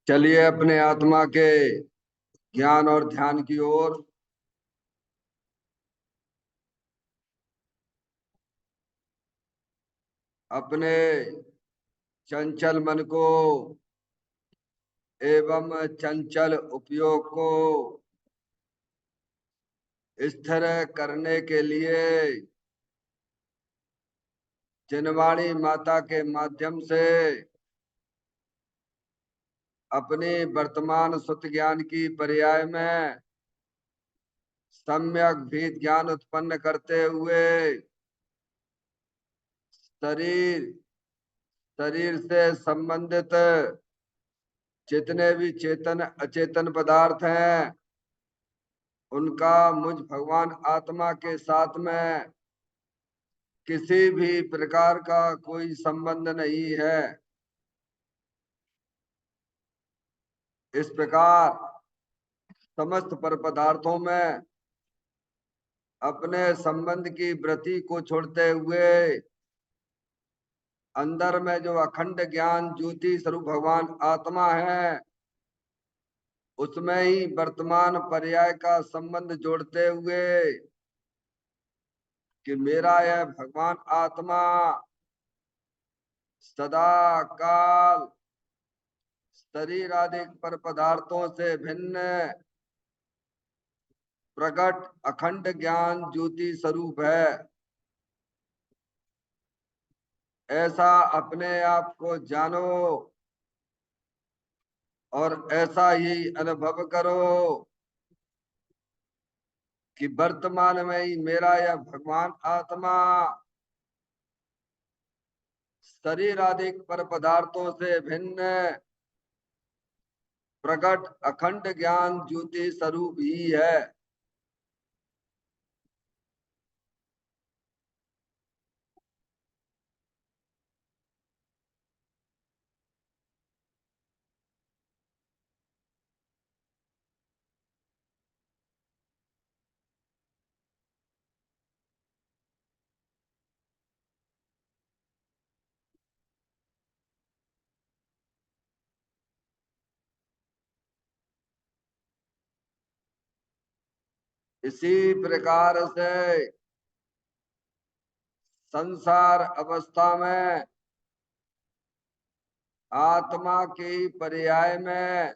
चलिए अपने आत्मा के ज्ञान और ध्यान की ओर। अपने चंचल मन को एवं चंचल उपयोग को स्थिर करने के लिए जिनवाणी माता के माध्यम से अपने वर्तमान सुत ज्ञान की पर्याय में सम्यक भेद ज्ञान उत्पन्न करते हुए शरीर शरीर से संबंधित जितने भी चेतन अचेतन पदार्थ हैं उनका मुझ भगवान आत्मा के साथ में किसी भी प्रकार का कोई संबंध नहीं है। इस प्रकार समस्त पर पदार्थों में अपने संबंध की वृत्ति को छोड़ते हुए अंदर में जो अखंड ज्ञान ज्योति स्वरूप भगवान आत्मा है उसमें ही वर्तमान पर्याय का संबंध जोड़ते हुए कि मेरा यह भगवान आत्मा सदा काल शरीर आदि पर पदार्थों से भिन्न प्रकट अखंड ज्ञान ज्योति स्वरूप है। ऐसा अपने आप को जानो और ऐसा ही अनुभव करो कि वर्तमान में ही मेरा यह भगवान आत्मा शरीर आदि पर पदार्थों से भिन्न प्रकट अखंड ज्ञान ज्योति स्वरूप ही है। इसी प्रकार से संसार अवस्था में आत्मा के पर्याय में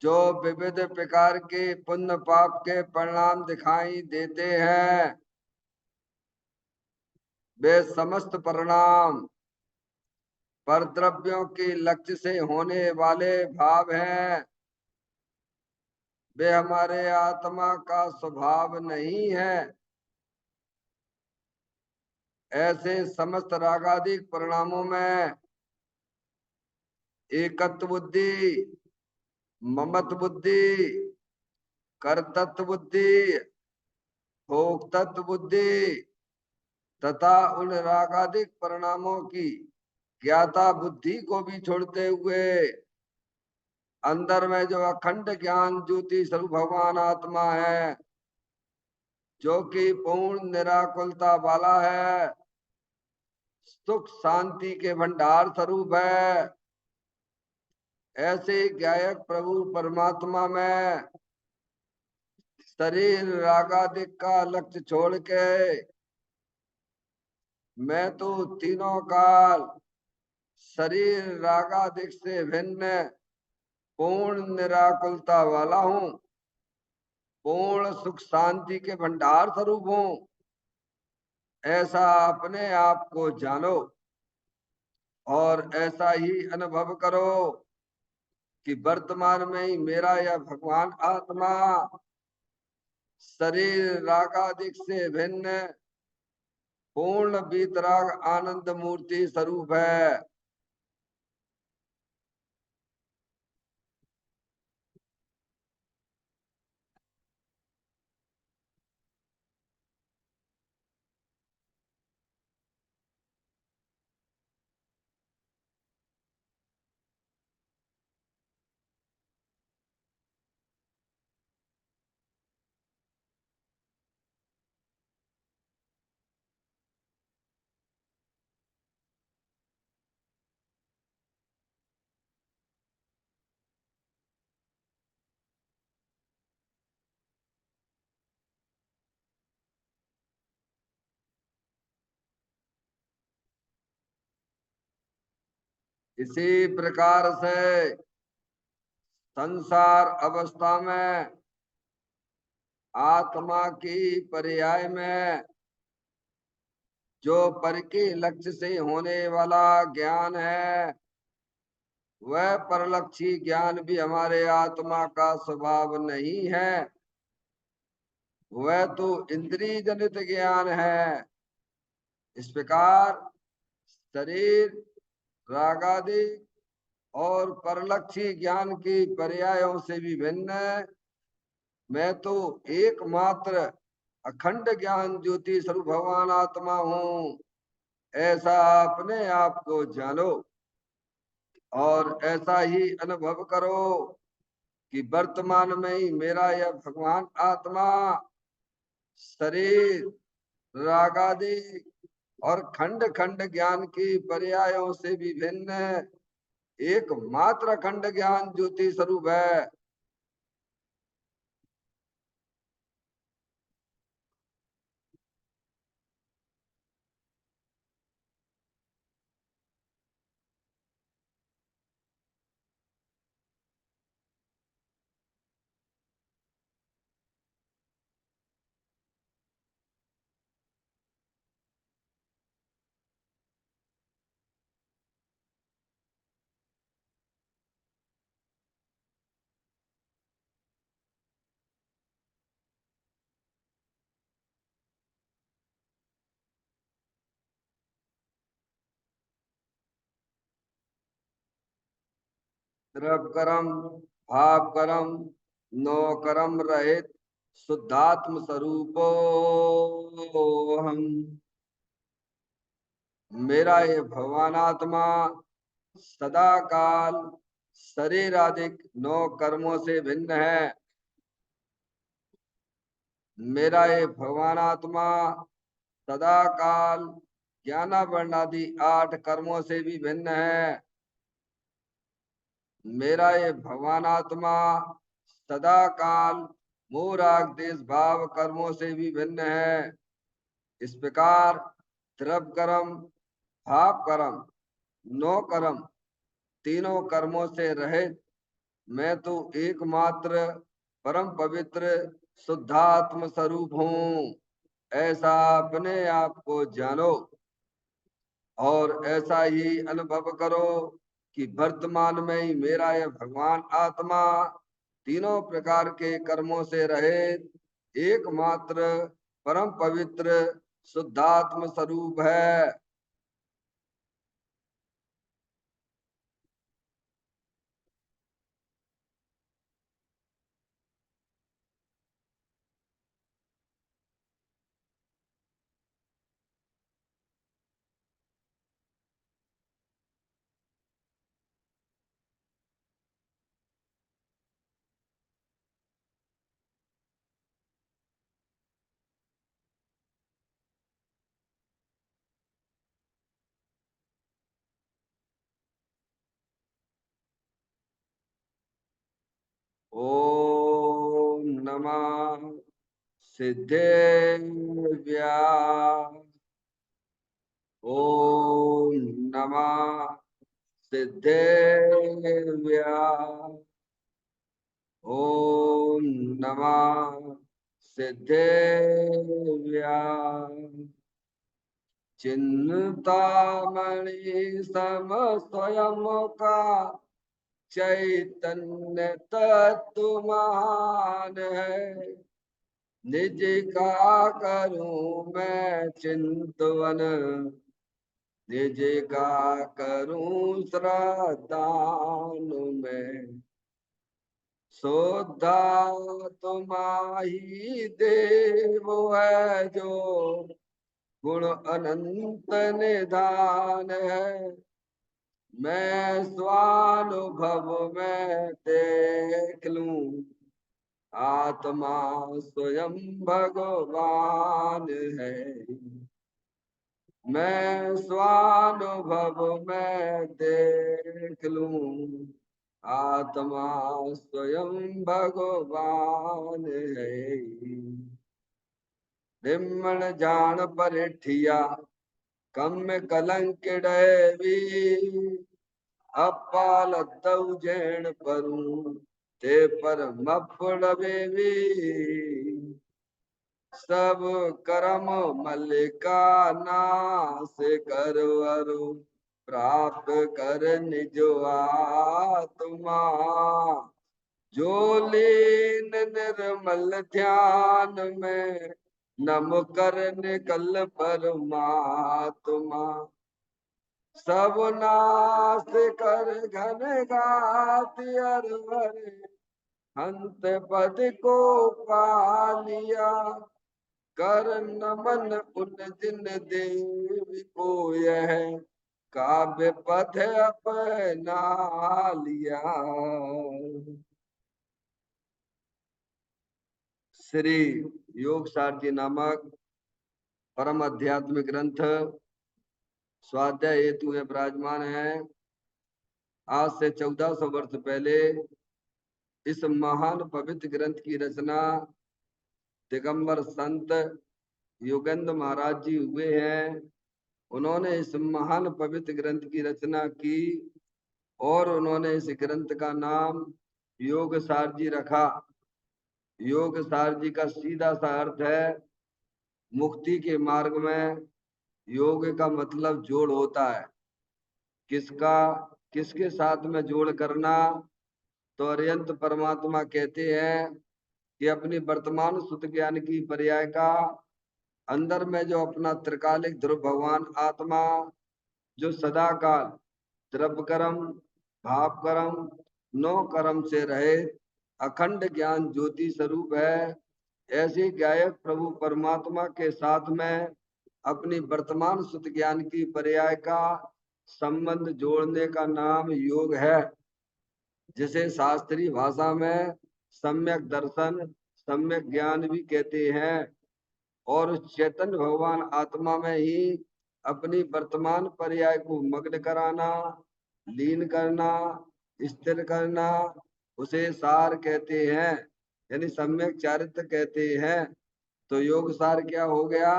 जो विविध प्रकार के पुण्य पाप के परिणाम दिखाई देते हैं वे समस्त परिणाम पर द्रव्यों के लक्ष्य से होने वाले भाव हैं। वे हमारे आत्मा का स्वभाव नहीं है। ऐसे समस्त रागादिक परिणामों में एकत्व बुद्धि, ममत्व बुद्धि, कर्तृत्व बुद्धि, भोक्तत्व बुद्धि तथा उन रागादिक परिणामों की ज्ञाता बुद्धि को भी छोड़ते हुए अंदर में जो अखंड ज्ञान ज्योति स्वरूप भगवान आत्मा है जो कि पूर्ण निराकुलता वाला है, सुख शांति के भंडार स्वरूप है। ऐसे गायक प्रभु परमात्मा में शरीर रागादिक का लक्ष्य छोड़ के मैं तो तीनों काल शरीर रागादिक से भिन्न पूर्ण निराकुलता वाला हूँ, पूर्ण सुख शांति के भंडार स्वरूप हूँ। ऐसा अपने आप को जानो और ऐसा ही अनुभव करो कि वर्तमान में ही मेरा यह भगवान आत्मा शरीर रागादिक से भिन्न पूर्ण वीतराग आनंद मूर्ति स्वरूप है। इसी प्रकार से संसार अवस्था में आत्मा की पर्याय में जो पर के लक्ष्य से होने वाला ज्ञान है, वह परलक्षी ज्ञान भी हमारे आत्मा का स्वभाव नहीं है। वह तो इंद्रिय जनित ज्ञान है। इस प्रकार शरीर, रागादि और परलक्षी ज्ञान की पर्यायों से भी भिन्न मैं तो एकमात्र अखंड ज्ञान ज्योति स्वरूप भगवान आत्मा हूँ, ऐसा अपने आप को जानो और ऐसा ही अनुभव करो कि वर्तमान में ही मेरा यह भगवान आत्मा शरीर, रागादि और खंड खंड ज्ञान की पर्यायों से भी भिन्न एकमात्र अखंड ज्ञान ज्योति स्वरूप है। द्रव कर्म, भाव कर्म, नो कर्म रहित शुद्धात्म स्वरूपो हम। मेरा ये भगवान आत्मा सदा काल शरीर आदि नौ कर्मों से भिन्न है। मेरा ये भगवान आत्मा सदा काल ज्ञानावरण आदि 8 कर्मों से भी भिन्न है। मेरा ये भगवान आत्मा सदा काल मोह राग देश भाव कर्मों से भी भिन्न है। इस प्रकार द्रव कर्म, भाव कर्म, नो कर्म तीनों कर्मों से रहित मैं तो एकमात्र परम पवित्र शुद्धात्म स्वरूप हूँ, ऐसा अपने आप को जानो और ऐसा ही अनुभव करो कि वर्तमान में ही मेरा यह भगवान आत्मा तीनों प्रकार के कर्मों से रहित एकमात्र परम पवित्र शुद्धात्म स्वरूप है। ओम नमः सिद्धेभ्या। ओम नमः सिद्धेभ्या। ओम नमः सिद्धेभ्या। चिन्तामणि सम स्वयं का चैतन्य तत्व महान है। निज का करूं मैं चिंतवन, निज का करूं श्रद्धान में। शुद्धा तुम्हारी देव है जो गुण अनंत निधान है। मैं स्वानुभव में देख लूं आत्मा स्वयं भगवान है। मैं स्वानुभव में देख लूं आत्मा स्वयं भगवान है। निम्न जान परिठिया कम कलंक डैवी, अपाल तव जैन परू ते पर मपड़ बेवी सब कर्म मल्लिका नाश करवरु प्राप्त कर निजो आत्मा जो लीन निर्मल ध्यान में नम कर निकल परमात्मा सब नाश कर घन घात अरवर हंत पद को पालिया कर नमन उन जिन देव को यह काव्य पथ अपना लिया। श्री योग सारथी नामक परम आध्यात्मिक ग्रंथ स्वाध्याय हेतु में विराजमान है। आज से 1400 वर्ष पहले इस महान पवित्र ग्रंथ की रचना दिगंबर संत योगेंद्र महाराज जी हुए हैं। उन्होंने इस महान पवित्र ग्रंथ की रचना की और उन्होंने इस ग्रंथ का नाम योग सार जी रखा। योग सार जी का सीधा सा अर्थ है मुक्ति के मार्ग में योग का मतलब जोड़ होता है। किसका किसके साथ में जोड़ करना? तो अरिहंत परमात्मा कहते हैं कि अपनी वर्तमान सुत ज्ञान की पर्याय का अंदर में जो अपना त्रिकालिक ध्रुव भगवान आत्मा जो सदा काल द्रव्य कर्म भाव कर्म नौ कर्म से रहे अखंड ज्ञान ज्योति स्वरूप है। ऐसे गायक प्रभु परमात्मा के साथ में अपनी वर्तमान सुत ज्ञान की पर्याय का संबंध जोड़ने का नाम योग है, जिसे शास्त्रीय भाषा में सम्यक दर्शन सम्यक ज्ञान भी कहते हैं। और उस चैतन्य भगवान आत्मा में ही अपनी वर्तमान पर्याय को मग्न कराना, लीन करना, स्थिर करना, उसे सार कहते हैं, यानी सम्यक चारित्र कहते हैं। तो योग सार क्या हो गया?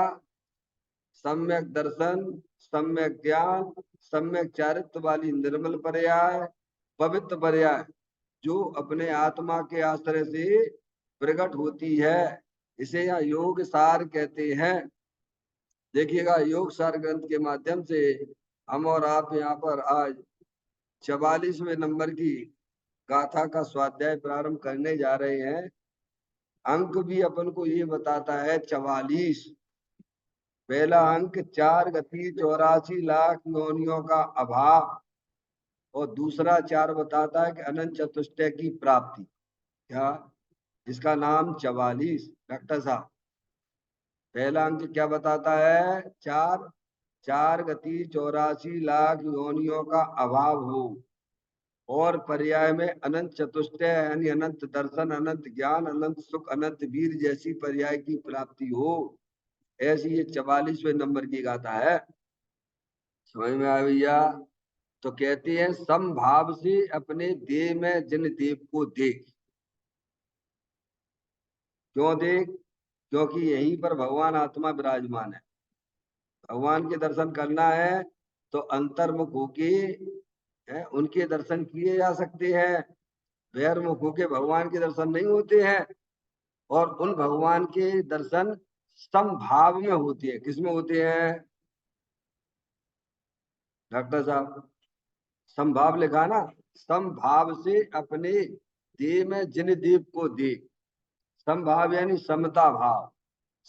सम्यक दर्शन, सम्यक ज्ञान, सम्यक चारित्र वाली निर्मल पर्याय, पवित्र पर्याय जो अपने आत्मा के आश्रय से प्रकट होती है, इसे यहाँ योग सार कहते हैं। देखिएगा, योग सार ग्रंथ के माध्यम से हम और आप यहाँ पर आज 44वें नंबर की गाथा का स्वाध्याय प्रारंभ करने जा रहे हैं। अंक भी अपन को ये बताता है 44। पहला अंक 4 गति 84 लाख योनियों का अभाव और दूसरा 4 बताता है कि अनंत चतुष्टय की प्राप्ति। क्या जिसका नाम 44। डॉक्टर साहब, पहला अंक क्या बताता है? 4 गति 84 लाख योनियों का अभाव हो और पर्याय में अनंत चतुष्टय यानी अनंत दर्शन, अनंत ज्ञान, अनंत सुख, अनंत वीर जैसी पर्याय की प्राप्ति हो। ऐसी ये 44वें नंबर की गाथा है। समझ में आ भैया? तो कहती है समभाव से अपने देह में जिन देव को देख। क्यों देख? क्योंकि यहीं पर भगवान आत्मा विराजमान है। भगवान के दर्शन करना है तो अंतर्मुख होके उनके दर्शन किए जा सकते हैं। बहिर्मुख होके भगवान के दर्शन नहीं होते हैं। और उन भगवान के दर्शन समभाव में होते हैं। किसमें होते हैं डॉक्टर साहब? समभाव लिखा ना, समभाव से अपने देह में जिन देव को देख। समभाव यानी समता भाव।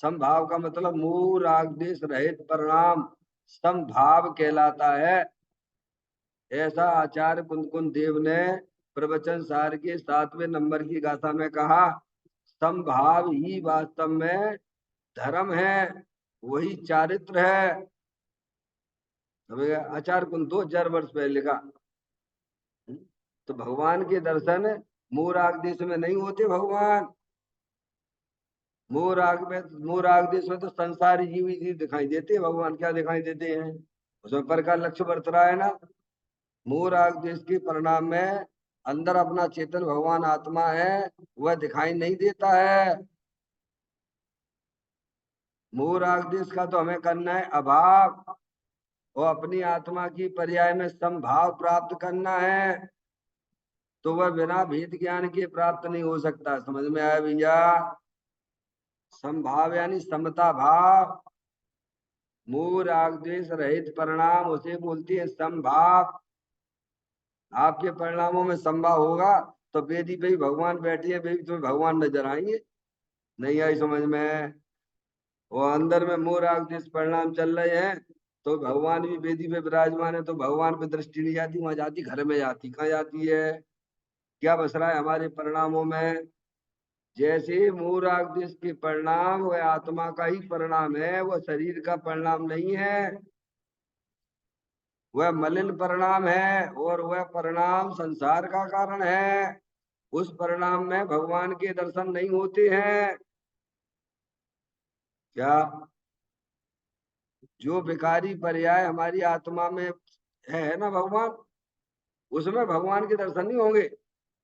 समभाव का मतलब मोह राग द्वेष रहित परिणाम समभाव कहलाता है। ऐसा आचार्य कुंद देव ने प्रवचन सार के 7वें नंबर की गाथा में कहा, समभाव ही वास्तव में धर्म है, वही चारित्र है। आचार्य कुंद 2000 वर्ष पहले लिखा। तो भगवान के दर्शन मोह राग देश में नहीं होते। भगवान मोह राग देश में तो संसारी जीव ही दिखाई देते। भगवान क्या दिखाई देते हैं? उसमें पर का लक्ष्य बरत रहा है ना। मोह राग देश के परिणाम में अंदर अपना चेतन भगवान आत्मा है, वह दिखाई नहीं देता है। मोह राग देश का तो हमें करना है अभाव। और अपनी आत्मा की पर्याय में समभाव प्राप्त करना है, तो वह बिना भेद ज्ञान के प्राप्त नहीं हो सकता। समझ में आया भैया? समभाव यानी समता भाव, मोह राग द्वेष रहित परिणाम उसे बोलती है समभाव। आपके परिणामों में संभाव होगा तो वेदी पे ही भगवान बैठी है, वे तुम्हें भगवान नजर आएंगे। नहीं आई समझ में? वो अंदर में मोह राग द्वेष परिणाम चल रहे हैं तो भगवान भी वेदी पे विराजमान है, तो भगवान पे दृष्टि नहीं जाती, वहां जाती घर में जाती। कहाँ जाती है? क्या बस रहा है हमारे परिणामों में? जैसे मोह राग द्वेष के परिणाम वह आत्मा का ही परिणाम है, वह शरीर का परिणाम नहीं है। वह मलिन परिणाम है और वह परिणाम संसार का कारण है। उस परिणाम में भगवान के दर्शन नहीं होते हैं। क्या? जो विकारी पर्याय हमारी आत्मा में है ना भगवान, उसमें भगवान के दर्शन नहीं होंगे।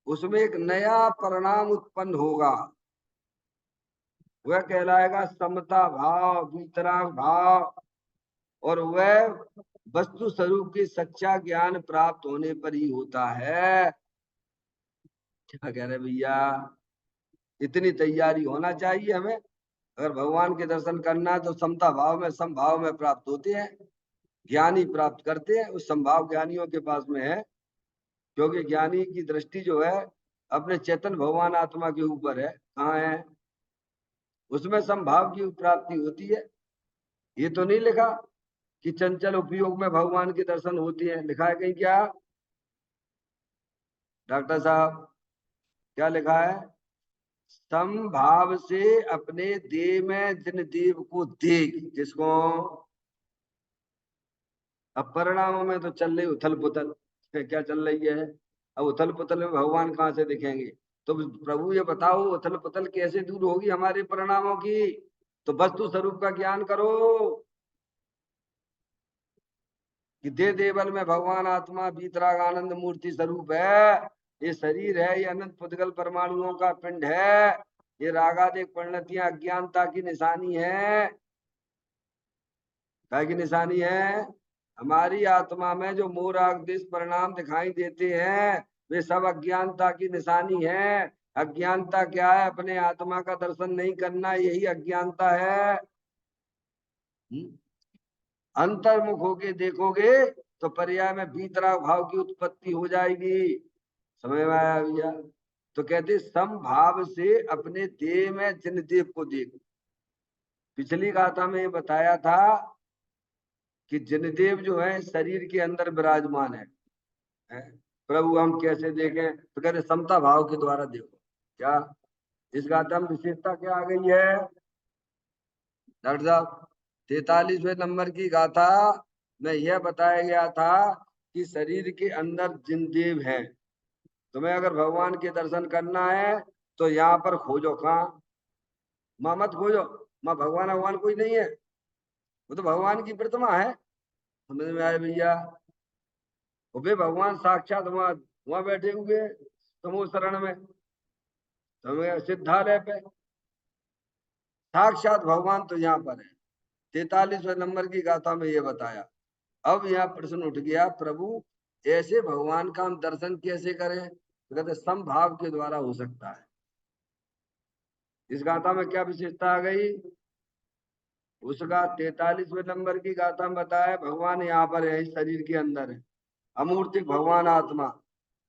उसमें एक नया परिणाम उत्पन्न होगा, वह कहलाएगा समता भाव, वितराग भाव। और वह वस्तु स्वरूप की सच्चा ज्ञान प्राप्त होने पर ही होता है। क्या कह रहे भैया? इतनी तैयारी होना चाहिए हमें। अगर भगवान के दर्शन करना है तो समता भाव में, समभाव में प्राप्त होते हैं, ज्ञानी प्राप्त करते हैं। उस संभाव ज्ञानियों के पास में है, क्योंकि ज्ञानी की दृष्टि जो है अपने चेतन भगवान आत्मा के ऊपर है। कहाँ है? उसमें संभाव की प्राप्ति होती है। ये तो नहीं लिखा कि चंचल उपयोग में भगवान के दर्शन होते हैं, लिखा है कहीं क्या डॉक्टर साहब? क्या लिखा है? समभाव से अपने देह में जिन देव को देख। किसको? अब परिणामों में तो चल रही उथल पुथल, क्या चल रही है? अब उथल पुथल में भगवान कहाँ से दिखेंगे? तो प्रभु ये बताओ उथल पुथल कैसे दूर होगी हमारे परिणामों की? तो वस्तु स्वरूप का ज्ञान करो कि दे देवल में भगवान आत्मा वीतराग आनंद मूर्ति स्वरूप है। ये शरीर है, ये अनंत पुद्गल परमाणुओं का पिंड है। ये रागादिक परिणतियां अज्ञानता की निशानी है। क्या की निशानी है? हमारी आत्मा में जो मोह राग द्वेष परिणाम दिखाई देते हैं वे सब अज्ञानता की निशानी है। अज्ञानता क्या है? अपने आत्मा का दर्शन नहीं करना, यही अज्ञानता है। अंतर्मुख होके देखोगे तो पर्याय में भीतराग भाव की उत्पत्ति हो जाएगी। समझ में आया भैया? तो कहते समभाव से अपने देह में जिन देव को देख। पिछली गाथा में ये बताया था कि जिनदेव जो है शरीर के अंदर विराजमान है? प्रभु हम कैसे देखें? तो कहते समता भाव के द्वारा देखो। क्या इस गाथा में विशेषता क्या आ गई है डॉक्टर साहब? 43वें नंबर की गाथा में यह बताया गया था कि शरीर के अंदर जिन देव है, तुम्हें अगर भगवान के दर्शन करना है तो यहाँ पर खोजो। कहाँ? माँ मत खोजो, माँ भगवान भगवान कोई नहीं है, वो तो भगवान की प्रतिमा है। समझ में आए भैया? वे भगवान साक्षात वहां वहां बैठे हुए तमो शरण में, तुम्हें सिद्धालय पे साक्षात भगवान तो यहाँ पर है। 43वें नंबर की गाथा में ये बताया। अब यहाँ प्रश्न उठ गया, प्रभु ऐसे भगवान का हम दर्शन कैसे करें? तो कहते समभाव के द्वारा हो सकता है। इस गाथा में क्या विशेषता आ गई? उसका 43वें नंबर की गाथा में बताया भगवान यहाँ पर है, इस शरीर के अंदर है। अमूर्तिक भगवान आत्मा,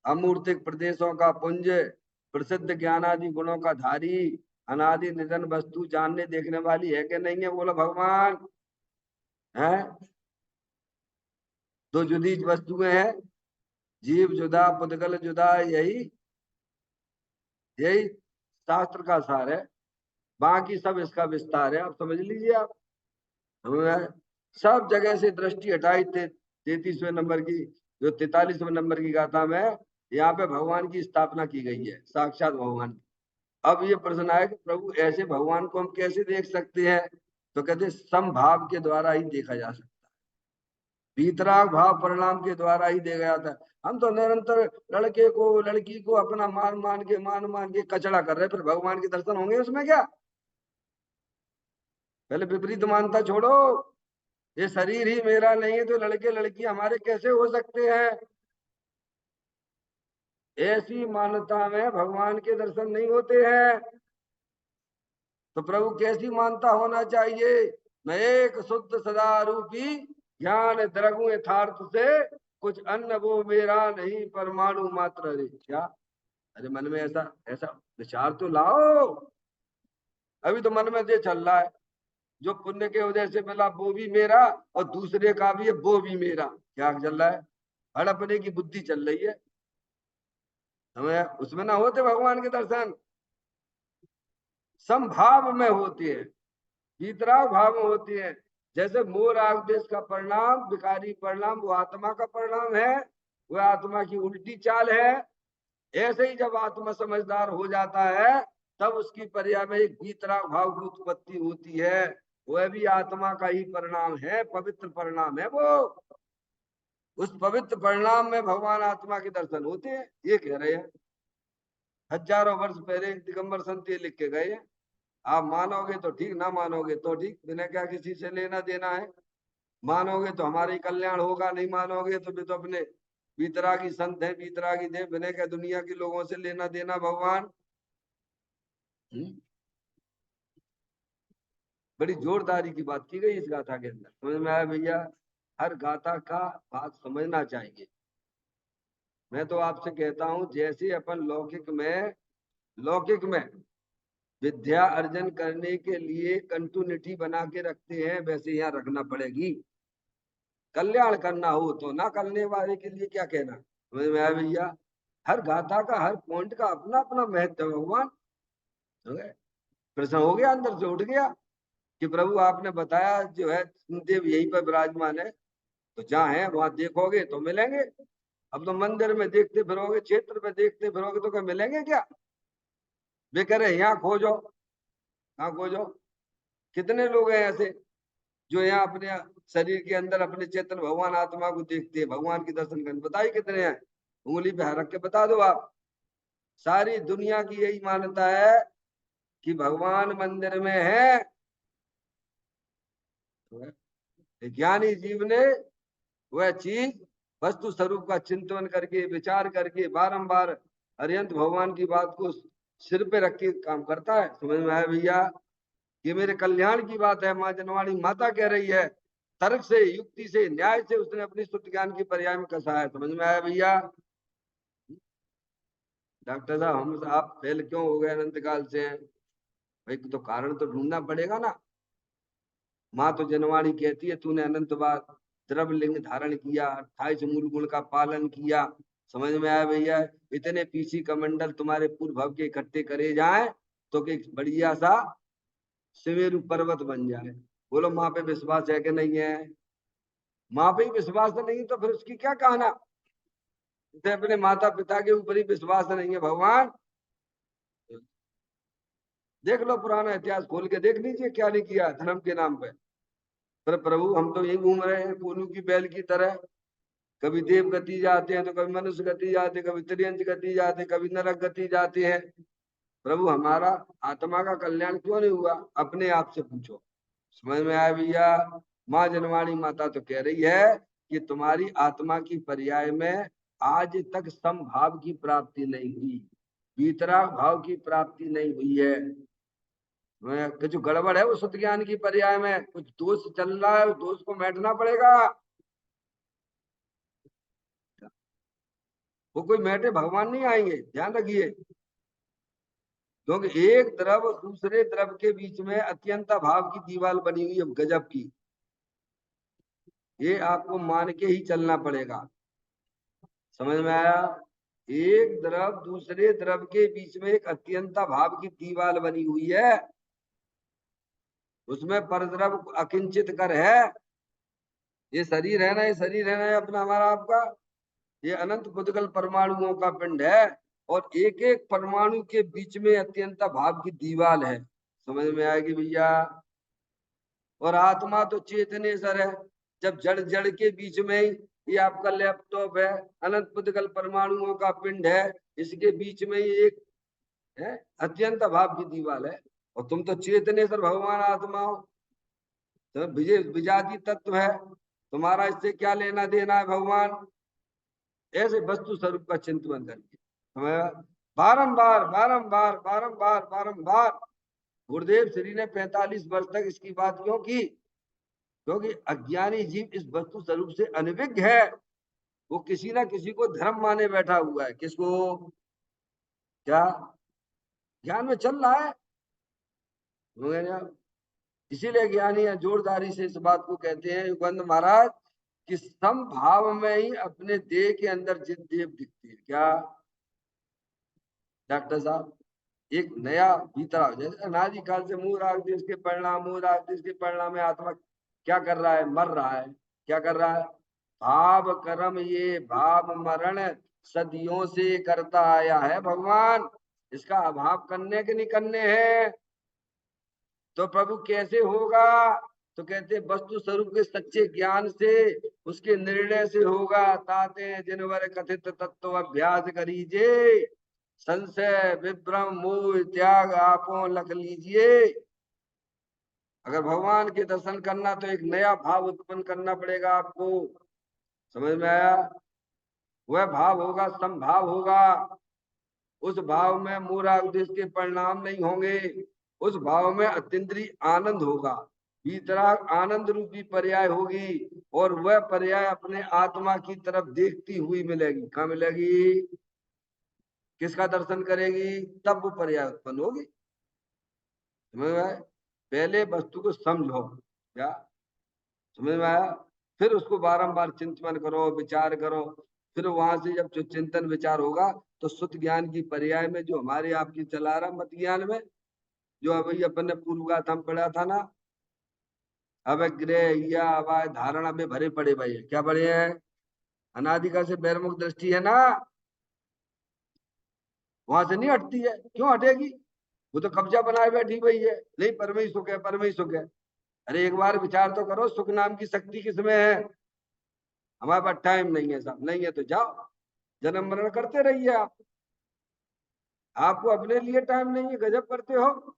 अमूर्तिक प्रदेशों का पुंज, प्रसिद्ध ज्ञानादि गुणों का धारी, अनादि निधन वस्तु जानने देखने वाली है कि नहीं है? बोला भगवान है। दो जुदी वस्तुएं हैं, जीव जुदा पुद्गल जुदा, यही यही शास्त्र का सार है। बाकी सब इसका विस्तार है, आप समझ लीजिए। आप हमें सब जगह से दृष्टि हटाई 33वें नंबर की, जो 43वें नंबर की गाथा में यहाँ पे भगवान की स्थापना की गई है, साक्षात भगवान की। अब ये प्रश्न आया कि प्रभु ऐसे भगवान को हम कैसे देख सकते हैं? तो कहते समभाव के द्वारा ही देखा जा सकता है, भीतराग भाव परिणाम के द्वारा ही देखा जाता है। हम तो निरंतर लड़के को लड़की को अपना मान मान के कचड़ा कर रहे, फिर भगवान के दर्शन होंगे उसमें क्या? पहले विपरीत मानता छोड़ो। ये शरीर ही मेरा नहीं है तो लड़के लड़की हमारे कैसे हो सकते हैं? ऐसी मान्यता में भगवान के दर्शन नहीं होते हैं। तो प्रभु कैसी मानता होना चाहिए? मैं एक शुद्ध सदा रूपी ज्ञान द्रगु यथार्थ से, कुछ अन्न वो मेरा नहीं परमाणु मात्र रे। क्या? अरे मन में ऐसा ऐसा विचार तो लाओ। अभी तो मन में ये चल रहा है, जो पुण्य के वजह से मिला वो भी मेरा, और दूसरे का भी है वो भी मेरा। क्या चल रहा है? हड़पने की बुद्धि चल रही है। हमें उसमें ना होते भगवान के दर्शन, समभाव में होती है, भीतराव भाव में होती है। जैसे मोर आग देश का परिणाम, विकारी परिणाम वो आत्मा का परिणाम है, वह आत्मा की उल्टी चाल है। ऐसे ही जब आत्मा समझदार हो जाता है, तब उसकी पर्याय में एक भीतराग भाव की उत्पत्ति होती है। वह भी आत्मा का ही परिणाम है, पवित्र परिणाम है वो। उस पवित्र परिणाम में भगवान आत्मा के दर्शन होते हैं, ये कह रहे हैं। हजारों वर्ष पहले दिगंबर संत ये लिख के गए हैं। आप मानोगे तो ठीक, ना मानोगे तो ठीक, बिना क्या किसी से लेना देना है। मानोगे तो हमारे कल्याण होगा, नहीं मानोगे तो भी तो अपने बीतरागी संत है, बीतरागी दे, बिना क्या दुनिया के लोगों से लेना देना भगवान। बड़ी जोरदारी की बात की गई इस गाथा के अंदर, समझ में आया भैया? हर गाथा का बात समझना चाहिए। मैं तो आपसे कहता हूं, जैसे अपन लौकिक में विद्या अर्जन करने के लिए कंटिन्यूटी बना के रखते हैं, वैसे यहाँ रखना पड़ेगी। कल्याण करना हो तो, ना करने वाले के लिए क्या कहना। समझ में आया भैया? हर गाथा का, हर पॉइंट का अपना अपना महत्व है भगवान। हो गए? प्रश्न हो गया, अंदर से उठ गया कि प्रभु आपने बताया जो है देव यहीं पर विराजमान है, तो जहाँ है वहां देखोगे तो मिलेंगे। अब तो मंदिर में देखते फिरोगे, क्षेत्र में देखते फिरोगे तो क्या मिलेंगे क्या? वे कह रहे यहाँ खोजो, यहाँ खोजो। कितने लोग हैं ऐसे जो यहाँ अपने शरीर के अंदर अपने चेतन भगवान आत्मा को देखते हैं, भगवान के दर्शन करने? बताइए कितने हैं? उंगली पे रख के बता दो आप। सारी दुनिया की यही मान्यता है कि भगवान मंदिर में है। ज्ञानी जीव ने वह चीज वस्तु स्वरूप का चिंतन करके, विचार करके, बारंबार अरियंत भगवान की बात को सिर पे रख के काम करता है। समझ में आया भैया? ये मेरे कल्याण की बात है, माँ जनवाणी माता कह रही है। तर्क से, युक्ति से, न्याय से उसने अपनी स्तुति ज्ञान की पर्याय में कसा है। समझ में आया भैया? डॉक्टर साहब, हम आप फेल क्यों हो गए अनंत काल से हैं? भाई तो कारण तो ढूंढना पड़ेगा ना। माँ तो जनवाणी कहती है तूने अनंत बार द्रव्य लिंग धारण किया, 28 मूल गुण का पालन किया। समझ में आया भैया? इतने पीछी कमंडल तुम्हारे पूर्व भव के इकट्ठे करे जाए तो कि बढ़िया सा सुमेरु पर्वत बन जाए। बोलो माँ पे विश्वास है कि नहीं है? माँ पे ही विश्वास नहीं तो फिर उसकी क्या कहना? जैसे अपने माता पिता के ऊपर ही विश्वास नहीं है भगवान। देख लो पुराना इतिहास खोल के देख लीजिए, क्या नहीं किया धर्म के नाम पे। पर प्रभु हम तो यही घूम रहे हैं कोनू की बैल की तरह। कभी देव गति जाते हैं तो कभी मनुष्य गति जाते हैं, कभी त्रियंत गति जाते हैं, कभी नरक गति जाते हैं। प्रभु हमारा आत्मा का कल्याण क्यों नहीं हुआ? अपने आप से पूछो। समझ में आया भैया? माँ जनवाणी माता तो कह रही है कि तुम्हारी आत्मा की पर्याय में आज तक समभाव की प्राप्ति नहीं हुई, भीतराग भाव की प्राप्ति नहीं हुई है। कुछ गड़बड़ है उस सत्य ज्ञान की पर्याय में, कुछ दोष चल रहा है, उस दोष को मिटना पड़ेगा। वो कोई मैटे भगवान नहीं आएंगे, ध्यान रखिए। क्योंकि एक द्रव दूसरे द्रव के बीच में अत्यंत भाव की दीवार बनी हुई है गजब की। ये आपको मान के ही चलना पड़ेगा। समझ में आया? एक द्रव दूसरे द्रव के बीच में एक अत्यंत भाव की दीवार बनी हुई है, उसमें परद्रव अकिंचित कर है। ये शरीर है ना, ये शरीर है ना अपना हमारा आपका, ये अनंत पुद्गल परमाणुओं का पिंड है। और एक एक परमाणु के बीच में अत्यंत भाव की दीवार है। समझ में आएगी भैया? और आत्मा तो चेतनेश्वर है। जब जड़ जड़ के बीच में ही ये आपका लैपटॉप है, अनंत पुद्गल परमाणुओं का पिंड है, इसके बीच में ही एक है अत्यंत भाव की दीवार है। और तुम तो चेतनेश्वर भगवान आत्मा हो। तो विजाति तत्व है, तुम्हारा इससे क्या लेना देना है भगवान। ऐसे वस्तु स्वरूप का चिंतन करके हमें बारंबार बारंबार बारंबार बारंबार गुरुदेव श्री ने 45 वर्ष तक इसकी बात क्यों की, क्योंकि अज्ञानी जीव इस वस्तु स्वरूप से अनभिज्ञ है। वो किसी ना किसी को धर्म माने बैठा हुआ है। किसको? क्या ज्ञान में चल रहा है। इसीलिए ज्ञानी जोरदारी से इस बात को कहते हैं युगंध महाराज कि समभाव में ही अपने देह के अंदर जित देव दिखती है। क्या डॉक्टर साहब? एक नया भीतर, जैसे अनादि काल से मूल राग देश के परिणाम, मूल राग देश के परिणाम में आत्मा क्या कर रहा है? मर रहा है। क्या कर रहा है? भाव कर्म ये भाव मरण सदियों से करता आया है भगवान। इसका अभाव करने के नहीं करने हैं। तो प्रभु कैसे होगा? तो कहते वस्तु स्वरूप के सच्चे ज्ञान से, उसके निर्णय से होगा। ताते जिनवर कथित तत्व अभ्यास करीजे, संशय विभ्रम मोह त्याग आपो लख लीजिए। अगर भगवान के दर्शन करना तो एक नया भाव उत्पन्न करना पड़ेगा आपको। समझ में आया? वह भाव होगा, समभाव होगा। उस भाव में मूरा उद्देश्य के परिणाम नहीं होंगे। उस भाव में अत्यंतरी आनंद होगा, भीतराग आनंद रूपी पर्याय होगी। और वह पर्याय अपने आत्मा की तरफ देखती हुई मिलेगी। कहाँ मिलेगी? किसका दर्शन करेगी? तब वो पर्याय उत्पन्न होगी। समझ में आया? पहले वस्तु को समझो। क्या समझ में आया? फिर उसको बारंबार चिंतन करो, विचार करो। फिर वहां से जब जो चिंतन विचार होगा तो शुद्ध ज्ञान की पर्याय में, जो हमारे आपकी चला रहा मत ज्ञान में, जो अभी अपन ने पूर्वगाथ हम पढ़ा था ना, अब ग्रह या अवाय धारणा में भरे पड़े भाई। क्या पड़े हैं? अनादिकाल से बैरमुख दृष्टि है ना, वहां से नहीं हटती है। क्यों हटेगी? वो तो कब्जा बनाए बैठी हुई है। नहीं, परमे ही सुख है, परमे ही सुख है। अरे एक बार विचार तो करो, सुख नाम की शक्ति किसमें है? हमारे पास टाइम नहीं है साहब। नहीं है तो जाओ, जन्म मरण करते रहिए आप। आपको अपने लिए टाइम नहीं है, गजब करते हो।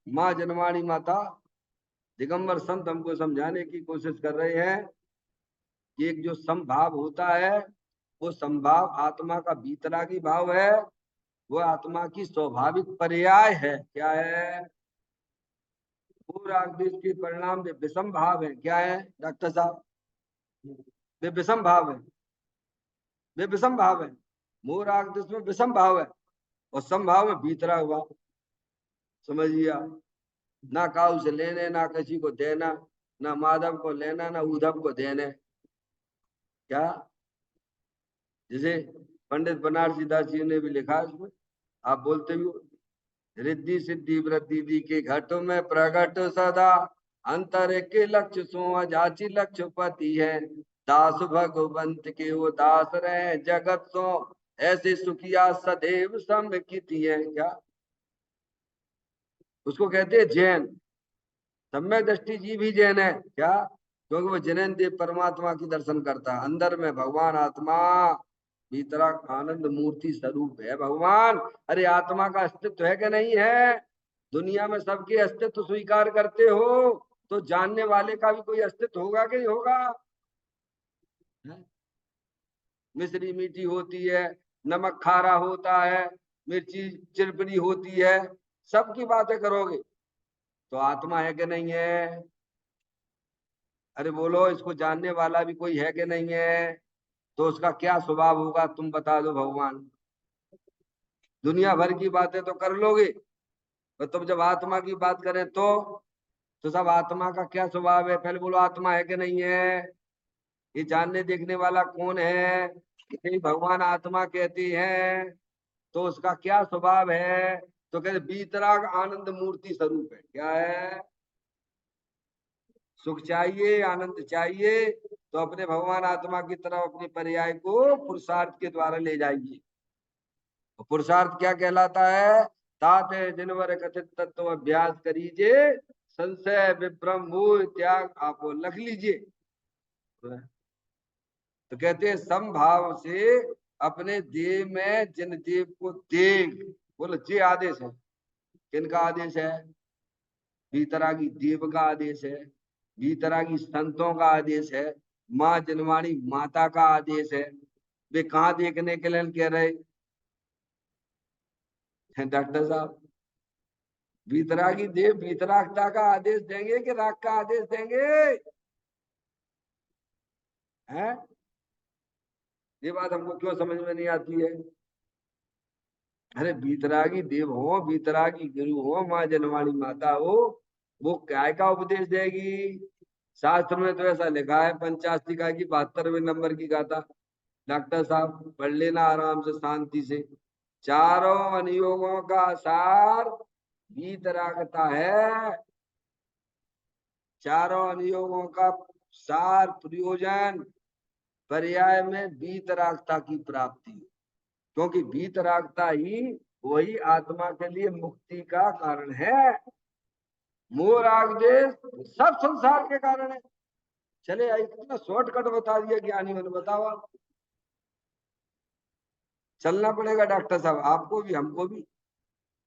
माँ जनवाणी माता दिगंबर संत हमको समझाने की कोशिश कर रहे हैं कि एक जो समभाव होता है, वो समभाव आत्मा का भीतरागी भाव है। वो आत्मा की स्वाभाविक पर्याय है। क्या है? पूरा देश के परिणाम में विषम भाव है। क्या है डॉक्टर साहब? वे विषम भाव है। वे विषम भाव है। मूल राग देश में विषम भाव है और समभाव में भीतरा हुआ। समझिए, ना काऊ से लेने, ना किसी को देना, ना माधव को लेना, ना उद्धव को देने। क्या? जैसे पंडित बनारसी दास जी ने भी लिखा है उसमें, आप बोलते भी हो, रिद्धि सिद्धि वृद्धि दी के घट में प्रगट सदा, अंतर के लक्ष्य सो जाची लक्ष्य पति है। दास भगवंत के वो दास रहे जगत सो, ऐसे सुखिया सदैव सम किति है। क्या? उसको कहते हैं जैन। सम्यक दृष्टि जीव ही जैन है। क्या? क्योंकि वो जैनेन्द्रिय परमात्मा की दर्शन करता है। अंदर में भगवान आत्मा, भीतरा आनंद मूर्ति स्वरूप है भगवान। अरे आत्मा का अस्तित्व है कि नहीं है? दुनिया में सबके अस्तित्व स्वीकार करते हो, तो जानने वाले का भी कोई अस्तित्व होगा कि नहीं होगा? मिश्री मीठी होती है, नमक खारा होता है, मिर्ची चिरपड़ी होती है, सबकी बातें करोगे तो आत्मा है कि नहीं है? अरे बोलो, इसको जानने वाला भी कोई है कि नहीं है? तो उसका क्या स्वभाव होगा तुम बता दो भगवान। दुनिया भर की बातें तो कर लोगे, पर तुम जब आत्मा की बात करें तो सब आत्मा का क्या स्वभाव है? पहले बोलो, आत्मा है कि नहीं है? ये जानने देखने वाला कौन है? कि भगवान आत्मा कहती हैं, तो उसका क्या स्वभाव है? तो कहते बीतराग आनंद मूर्ति स्वरूप है। क्या है? सुख चाहिए, आनंद चाहिए, तो अपने भगवान आत्मा की तरफ अपने पर्याय को पुरुषार्थ के द्वारा ले जाइए। तो पुरुषार्थ क्या कहलाता है? तात जिनवर कथित तत्व अभ्यास करीजिए, संशय विभ्रम मोह त्याग आपको लख लीजिए। तो कहते हैं समभाव से अपने देह में जिन देव को देख। बोलो, जे आदेश है। किनका आदेश है? वीतरागी देव का आदेश है, वीतरागी संतों का आदेश है, माँ जनवाणी माता का आदेश है। वे कहाँ देखने के लिए कह रहे हैं डॉक्टर साहब? वीतरागी देव वीतरागता का आदेश देंगे कि राग का आदेश देंगे? हैं? ये बात हमको क्यों समझ में नहीं आती है? अरे वीतरागी देव हो, वीतरागी गुरु हो, माँ जनवाणी माता हो, वो क्या का उपदेश देगी? शास्त्र में तो ऐसा लिखा है, पंचास्तिका की 72वें नंबर की गाथा। डॉक्टर साहब पढ़ लेना आराम से शांति से। चारों अनुयोगों का सार वीतरागता है। चारों अनुयोगों का सार प्रयोजन पर्याय में वीतरागता की प्राप्ति, क्योंकि वीतरागता ही वही आत्मा के लिए मुक्ति का कारण है। मोह राग देश सब संसार के कारण है। चले इतना शॉर्टकट बता दिया ज्ञानी ने, बताओ आप। चलना पड़ेगा डॉक्टर साहब, आपको भी हमको भी।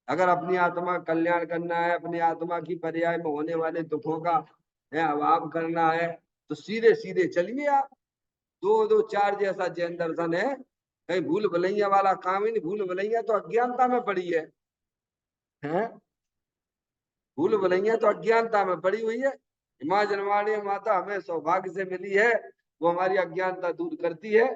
अगर अपनी आत्मा का कल्याण करना है, अपनी आत्मा की पर्याय में होने वाले दुखों का अभाव करना है, तो सीधे सीधे चलिए आप। दो दो चार जैसा जैन दर्शन है, कहीं भूल भुलैया वाला काम ही नहीं। भूल भुलैया तो अज्ञानता में पड़ी है? भूल भुलैया तो अज्ञानता में पड़ी हुई है। माँ जनवाणी माता हमें सौभाग्य से मिली है, वो हमारी अज्ञानता दूर करती है।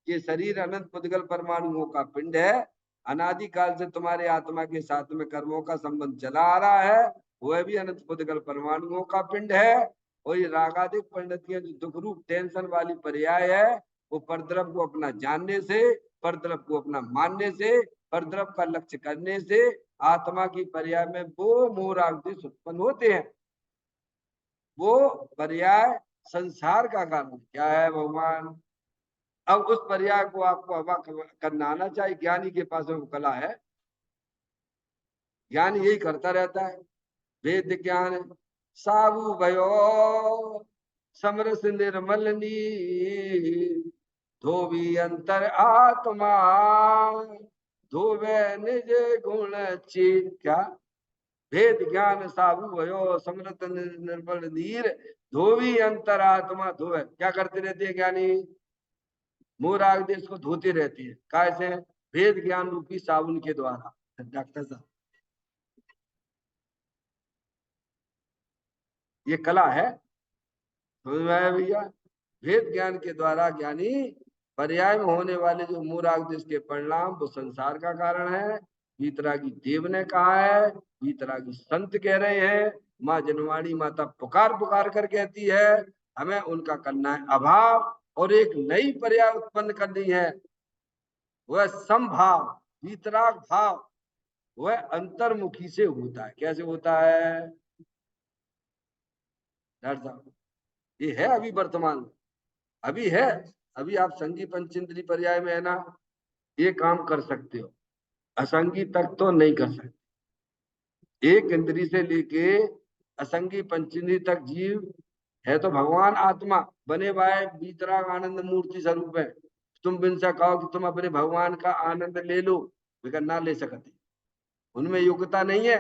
ये शरीर अनंत पुद्गल परमाणुओं का पिंड है। अनादि काल से तुम्हारे आत्मा के साथ में कर्मों का संबंध चला आ रहा है, वह भी अनंत पुद्गल परमाणुओं का पिंड है। और ये रागादिक परिणतियां जो दुख रूप टेंशन वाली पर्याय है, वो परद्रव को अपना जानने से, परद्रव को अपना मानने से, परद्रव का लक्ष्य करने से आत्मा की पर्याय में वो मोह राग द्वेष उत्पन्न होते हैं। वो पर्याय संसार का कारण क्या है भगवान? अब उस पर्याय को आपको हवा करना आना चाहिए। ज्ञानी के पास वो कला है, ज्ञान यही करता रहता है। वेद ज्ञान साबु भयो समरस निर्मल नीर, धोवी अंतर आत्मा धोवे निज गुण चीर। क्या? भेद ज्ञान साबु भयो समृत निर्मल नीर, धोवी अंतरात्मा धोवे। क्या करते रहते हैं ज्ञानी? मोह राग देश को धोते रहते हैं। कैसे? भेद ज्ञान रूपी साबुन के द्वारा। डॉक्टर साहब ये कला है, समझ में आया भैया? भेद ज्ञान के द्वारा ज्ञानी पर्याय में होने वाले जो मोह राग देश के परिणाम वो संसार का कारण है। वीतरागी देव ने कहा है, वीतरागी संत कह रहे हैं। माँ जनवाणी माता पुकार पुकार कर कहती है हमें उनका करना है अभाव, और एक नई पर्याय उत्पन्न करनी है, वह समभाव वीतराग भाव। वह अंतर्मुखी से होता है। कैसे होता है डॉक्टर साहब? ये है अभी वर्तमान में, अभी है। अभी आप संगी पंचेंद्री पर्याय में है ना, ये काम कर सकते हो, असंगी तक तो नहीं कर सकते। एक इंद्री से लेके असंगी पंचेंद्री तक जीव है तो भगवान आत्मा बने हुए बीतराग आनंद मूर्ति स्वरूप है। तुम बिनसा कहो कि तुम अपने भगवान का आनंद ले लो, लेकिन ना ले सकते, उनमें योग्यता नहीं है।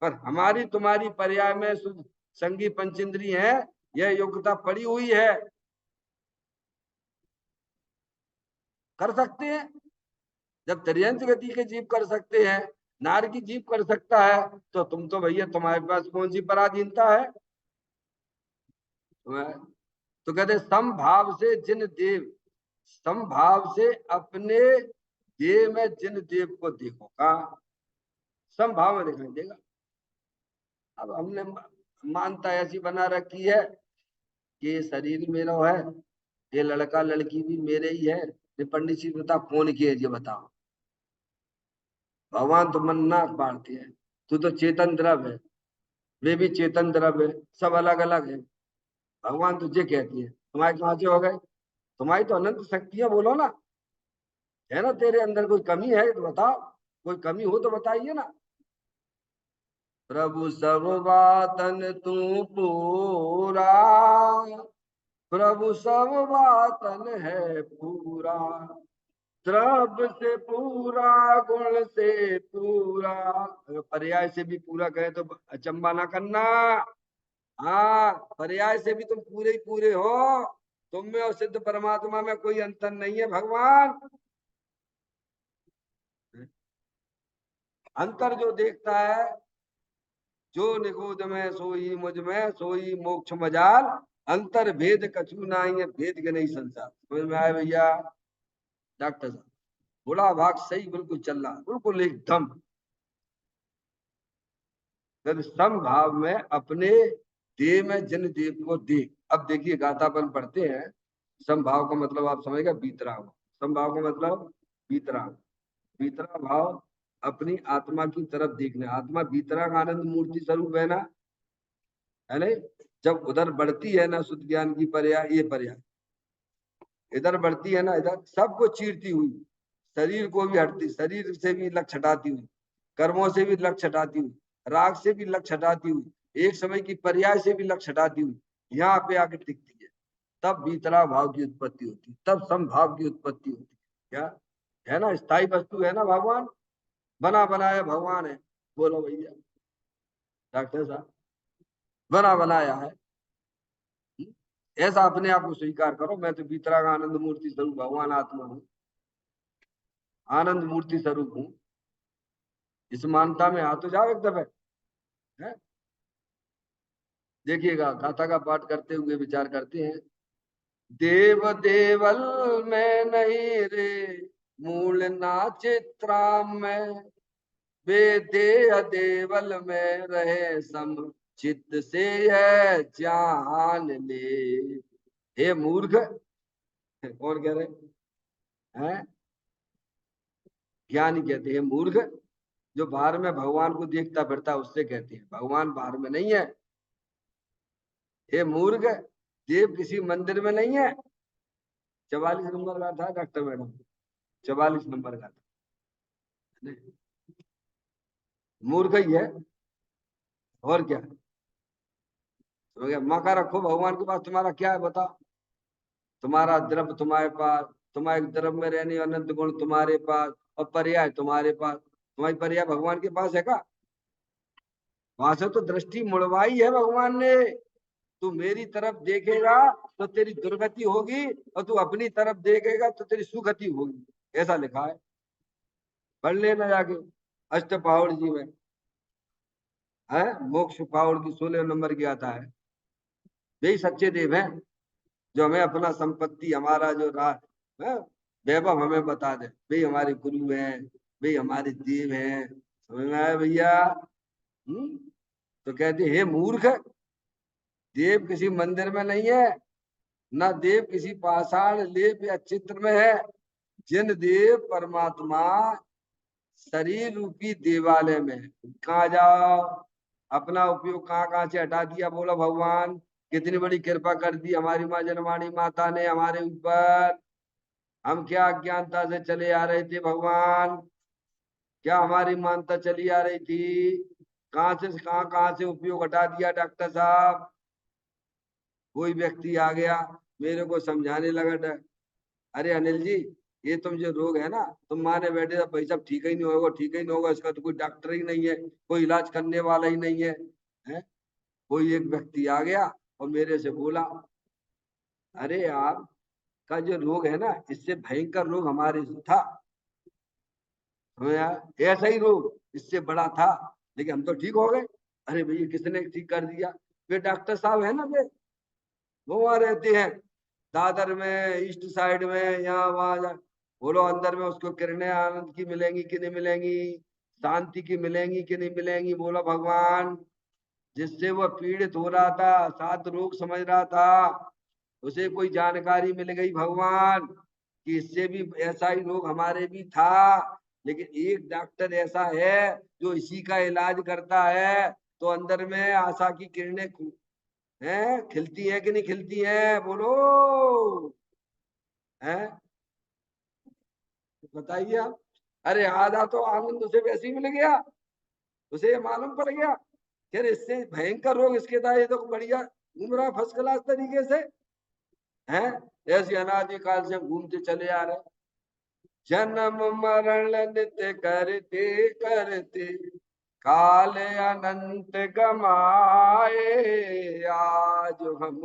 पर हमारी तुम्हारी पर्याय में संगी पंचेंद्री है, यह योग्यता पड़ी हुई है, कर सकते हैं। जब त्रियंत गति के जीव कर सकते हैं, नार की जीव कर सकता है, तो तुम तो भैया तुम्हारे पास कौन सी पराधीनता है? तो कहते समभाव से जिन देव, समभाव से अपने देह में जिन देव को देखोगा, समभाव में दिखाई देगा। अब हमने मानता ऐसी बना रखी है कि ये शरीर मेरा है, ये लड़का लड़की भी मेरे ही है। ये पंडित जी बता कौन की है ये बताओ? भगवान तो मन नाक बांटते हैं। तू तो चेतन द्रव है, वे भी चेतन द्रव है, सब अलग अलग है। भगवान तुझे कहती है तुम्हारे कहाँ से हो गए? तुम्हारी तो अनंत शक्तियां, बोलो ना, है ना तेरे अंदर कोई कमी है तो बताओ, कोई कमी हो तो बताइए ना। प्रभु सब बातन तू पूरा, प्रभु सब बातन है पूरा, द्रव्य से पूरा, गुण से पूरा। अगर पर्याय से भी पूरा कहे तो अचंबा ना करना। हाँ, पर्याय से भी तुम पूरे ही पूरे हो। तुम में और सिद्ध परमात्मा में कोई अंतर नहीं है भगवान। अंतर जो देखता है, जो निगोद में सोई मुझ में सोई मोक्ष मजाल, अंतर भेद कछु नहीं है, भेद के नहीं संसार। समझ में आए भैया? डॉक्टर साहब थोड़ा भाग सही बिल्कुल चल रहा, बिल्कुल एकदम। फिर समभाव में अपने देह में जिन देव को देख। अब देखिए गाथापन पढ़ते हैं। समभाव का मतलब आप समझेगा बीतराग। समभाव का मतलब बीतराग। बीतरा भाव अपनी आत्मा की तरफ देखना। आत्मा बीतराग आनंद मूर्ति स्वरूप है ना, है नहीं? जब उधर बढ़ती है ना शुद्ध ज्ञान की पर्याय, ये पर्याय इधर बढ़ती है ना, इधर सबको चीरती हुई, शरीर को भी हटती, शरीर से भी लक्ष्य हटाती हुई, कर्मों से भी लक्ष्य हटाती हुई, राग से भी लक्ष्य हटाती हुई, एक समय की पर्याय से भी लक्ष्य हटाती हुई यहाँ पे आके टिकती है। तब बीतरा भाव की उत्पत्ति होती है, तब समभाव की उत्पत्ति होती है। क्या है ना? स्थायी वस्तु है ना भगवान, बना बनाया भगवान है। बोलो भैया डॉक्टर साहब, बना बनाया है। ऐसा अपने आप को स्वीकार करो, मैं तो बीतराग आनंद मूर्ति स्वरूप भगवान आत्मा हूँ, आनंद मूर्ति स्वरूप हूँ। इस मानता में आ तो जाओ एक दफे। है? देखिएगा गाथा का पाठ करते हुए विचार करते हैं। देव देवल में नहीं रे, मूल ना चित्राम में, वे देह देवल में रहे सम, चित्त से है जान ले। हे मूर्ख, कौन कह रहे हैं? ज्ञानी कहते हैं मूर्ख। जो बाहर में भगवान को देखता फिरता उससे कहते हैं, भगवान बाहर में नहीं है। हे मूर्ख, देव किसी मंदिर में नहीं है। 44 नंबर का था डॉक्टर मैडम, 44 नंबर का था। मूर्ख ही है, और क्या? तो क्या मौका रखो भगवान के पास, तुम्हारा क्या है बताओ? तुम्हारा द्रव्य तुम्हारे पास, तुम्हारे द्रव्य में रहने अनंत गुण तुम्हारे पास, और पर्याय तुम्हारे पास। तुम्हारी पर्याय भगवान के पास है का? वहां से तो दृष्टि मुड़वाई है भगवान ने। तू मेरी तरफ देखेगा तो तेरी दुर्गति होगी, और तू अपनी तरफ देखेगा तो तेरी सुगति होगी, ऐसा लिखा है। पढ़ लेना जाके अष्ट पहाड़ जी में है। मोक्ष पहाड़ की 16 नंबर की आता है। यही सच्चे देव हैं, जो हमें अपना संपत्ति, हमारा जो है, वैभव हमें बता दे। भाई हमारे गुरु हैं, भाई हमारे देव हैं। समझ में आया भैया? तो कहते हे मूर्ख, देव किसी मंदिर में नहीं है, ना देव किसी पाषाण लेप या चित्र में है। जिन देव परमात्मा शरीर रूपी देवालय में है। कहाँ जाओ? अपना उपयोग कहाँ कहाँ से हटा दिया, बोलो भगवान। कितनी बड़ी कृपा कर दी हमारी माँ जनवाणी माता ने हमारे ऊपर। हम क्या अज्ञानता से चले आ रहे थे भगवान, क्या हमारी मानता चली आ रही थी? कहाँ से कहाँ से उपयोग हटा दिया डॉक्टर साहब। कोई व्यक्ति आ गया, मेरे को समझाने लगा, अरे अनिल जी, ये तुम जो रोग है ना, तुम माने बैठे भाई साहब ठीक ही नहीं होगा, ठीक ही नहीं होगा, इसका तो कोई डॉक्टर ही नहीं है, कोई इलाज करने वाला ही नहीं है, है? कोई एक व्यक्ति आ गया और मेरे से बोला, अरे आपका जो रोग है ना, इससे भयंकर रोग हमारे से था। तो यार ऐसा ही रोग इससे बड़ा था, लेकिन हम तो ठीक हो गए। अरे भैया किसने ठीक कर दिया? वे डॉक्टर साहब है ना, वे वो वहां रहते हैं दादर में, ईस्ट साइड में, यहाँ वहां। बोलो अंदर में उसको किरणें आनंद की मिलेंगी कि नहीं मिलेंगी, शांति की मिलेंगी कि नहीं मिलेंगी? बोलो भगवान। जिससे वो पीड़ित हो रहा था, सात रोग समझ रहा था, उसे कोई जानकारी मिल गई भगवान कि इससे भी ऐसा ही रोग हमारे भी था, लेकिन एक डॉक्टर ऐसा है जो इसी का इलाज करता है। तो अंदर में आशा की किरणें हैं, खिलती है कि नहीं खिलती है? बोलो हैं, बताइए आप। अरे आधा तो आनंद उसे वैसे ही मिल गया, उसे ये मालूम पड़ गया फिर इससे भयंकर रोग इसके था, ये तो बढ़िया घूम रहा फर्स्ट क्लास तरीके से है। ऐसे अनादिकाल से हम घूमते चले आ रहे। जन्म मरण नित्य करते करते काल अनंत गमाए। आज हम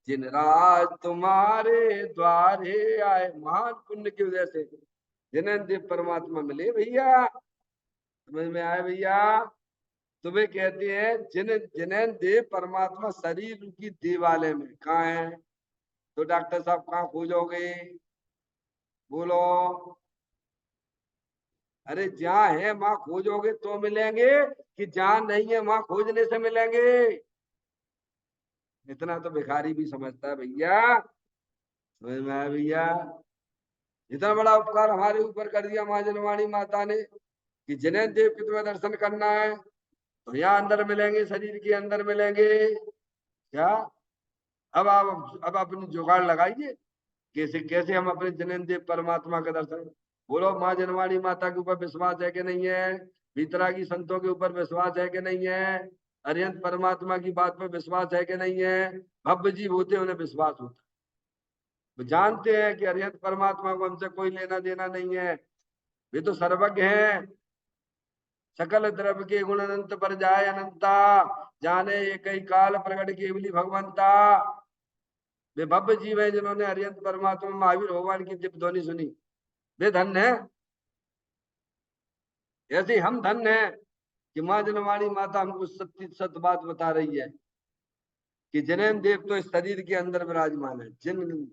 जिन राज तुम्हारे द्वारे आए, महान पुण्य की वजह से जिनेंद्र परमात्मा मिले भैया। समझ में आए भैया? तुम्हें कहते हैं जिनेंद्र परमात्मा शरीर की दीवाले में कहाँ है? तो डॉक्टर साहब कहाँ खोजोगे? बोलो। अरे जहाँ है वहां खोजोगे तो मिलेंगे, कि जहाँ नहीं है वहां खोजने से मिलेंगे? इतना तो भिखारी भी समझता है भैया। समझ में आया भैया? इतना बड़ा उपकार हमारे ऊपर कर दिया माँ जनवाणी माता ने, कि जिन्हें देव के तुम्हें दर्शन करना है तो यहाँ अंदर मिलेंगे, शरीर के अंदर मिलेंगे। क्या? अब अपनी जुगाड़ लगाइए, कैसे कैसे हम अपने जनेंद्र परमात्मा का दर्शन। बोलो, माँ जनवाणी माता के ऊपर विश्वास है कि नहीं है? भीतरागी संतों के ऊपर विश्वास है कि नहीं है? अरिहंत परमात्मा की बात पर विश्वास है कि नहीं है? भव्य जीव होते उन्हें विश्वास होता। वो जानते हैं कि अरिहंत परमात्मा को हमसे कोई लेना देना नहीं है, वे तो सर्वज्ञ हैं। सकल द्रव्य के गुण अनंत पर जाए अनंता, जाने ये कई काल प्रकट केवली भगवंता। वे भव्य जीव है जिन्होंने अरिहंत परमात्मा महावीर भगवान की दिव्य ध्वनि सुनी, वे धन्य है। ऐसे हम धन्य है कि माँ जनवाणी माता हमको सत्य सत्य बात बता रही है कि जनेन देव तो इस शरीर के अंदर विराजमान है। जिन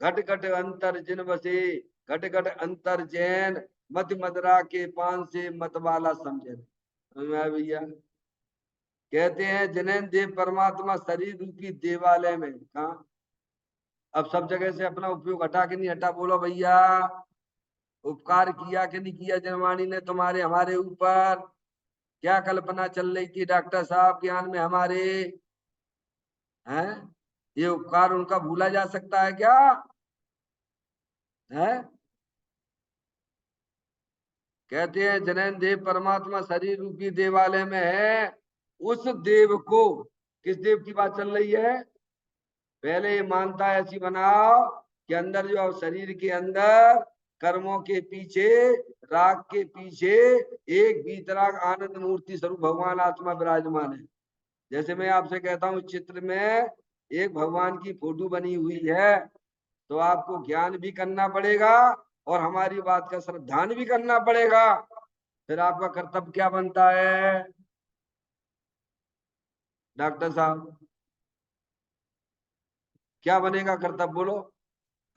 घट घट अंतर जिन बसे, घट घट अंतर जैन, मत मदरा के पान से मतवाला समझे। भैया कहते हैं जनेन देव परमात्मा शरीर रूपी देवालय में कहा। अब सब जगह से अपना उपयोग हटा के नहीं हटा? बोलो भैया, उपकार किया कि नहीं किया जनवाणी ने तुम्हारे हमारे ऊपर? क्या कल्पना चल रही थी डॉक्टर साहब ज्ञान में हमारे? हैं? ये उपकार उनका भूला जा सकता है क्या? है? कहते हैं जनैन देव परमात्मा शरीर रूपी देवालय में है। उस देव को, किस देव की बात चल रही है? पहले ये मानता है, ऐसी बनाओ कि अंदर जो शरीर के अंदर कर्मों के पीछे, राग के पीछे एक बीतराग आनंद मूर्ति स्वरूप भगवान आत्मा विराजमान है। जैसे मैं आपसे कहता हूँ चित्र में एक भगवान की फोटो बनी हुई है, तो आपको ज्ञान भी करना पड़ेगा और हमारी बात का श्रद्धान भी करना पड़ेगा। फिर आपका कर्तव्य क्या बनता है डॉक्टर साहब? क्या बनेगा कर्तव्य बोलो?